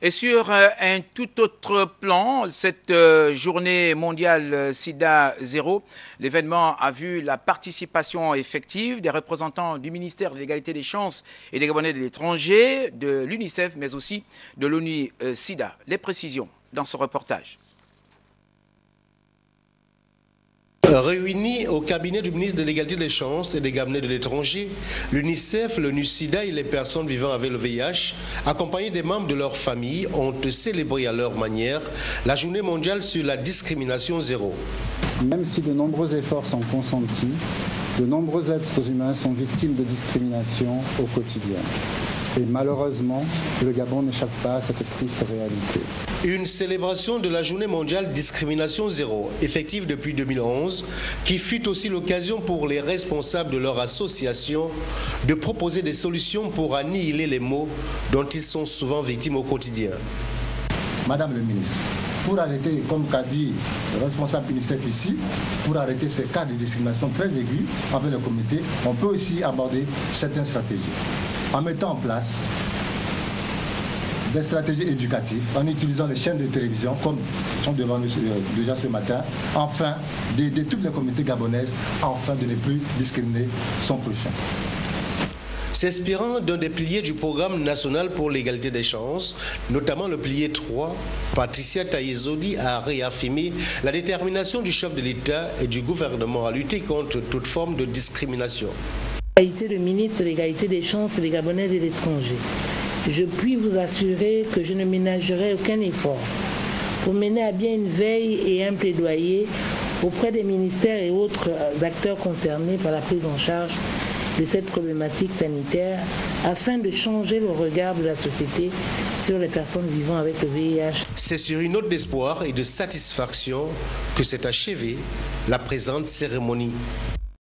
Et sur un tout autre plan, cette journée mondiale SIDA 0, l'événement a vu la participation effective des représentants du ministère de l'égalité des chances et des Gabonais de l'étranger, de l'UNICEF, mais aussi de l'ONU SIDA. Les précisions dans ce reportage. Réunis au cabinet du ministre de l'égalité des chances et des Gabonais de l'étranger, l'UNICEF, l'ONU-SIDA et les personnes vivant avec le VIH, accompagnés des membres de leur famille, ont célébré à leur manière la journée mondiale sur la discrimination zéro. Même si de nombreux efforts sont consentis, de nombreux êtres humains sont victimes de discrimination au quotidien. Et malheureusement, le Gabon n'échappe pas à cette triste réalité. Une célébration de la journée mondiale discrimination zéro, effective depuis 2011, qui fut aussi l'occasion pour les responsables de leur association de proposer des solutions pour annihiler les maux dont ils sont souvent victimes au quotidien. Madame le ministre, pour arrêter, comme qu'a dit le responsable UNICEF ici, pour arrêter ces cas de discrimination très aigus avec le comité, on peut aussi aborder certaines stratégies. En mettant en place des stratégies éducatives, en utilisant les chaînes de télévision, comme sont devant nous déjà ce matin, afin d'aider toutes les communautés gabonaises, afin de ne plus discriminer son prochain. S'inspirant d'un des piliers du programme national pour l'égalité des chances, notamment le pilier 3, Patricia Taïezodi a réaffirmé la détermination du chef de l'État et du gouvernement à lutter contre toute forme de discrimination. En qualité de ministre de l'égalité des chances et des Gabonais de l'étranger, je puis vous assurer que je ne ménagerai aucun effort pour mener à bien une veille et un plaidoyer auprès des ministères et autres acteurs concernés par la prise en charge de cette problématique sanitaire afin de changer le regard de la société sur les personnes vivant avec le VIH. C'est sur une note d'espoir et de satisfaction que s'est achevée la présente cérémonie.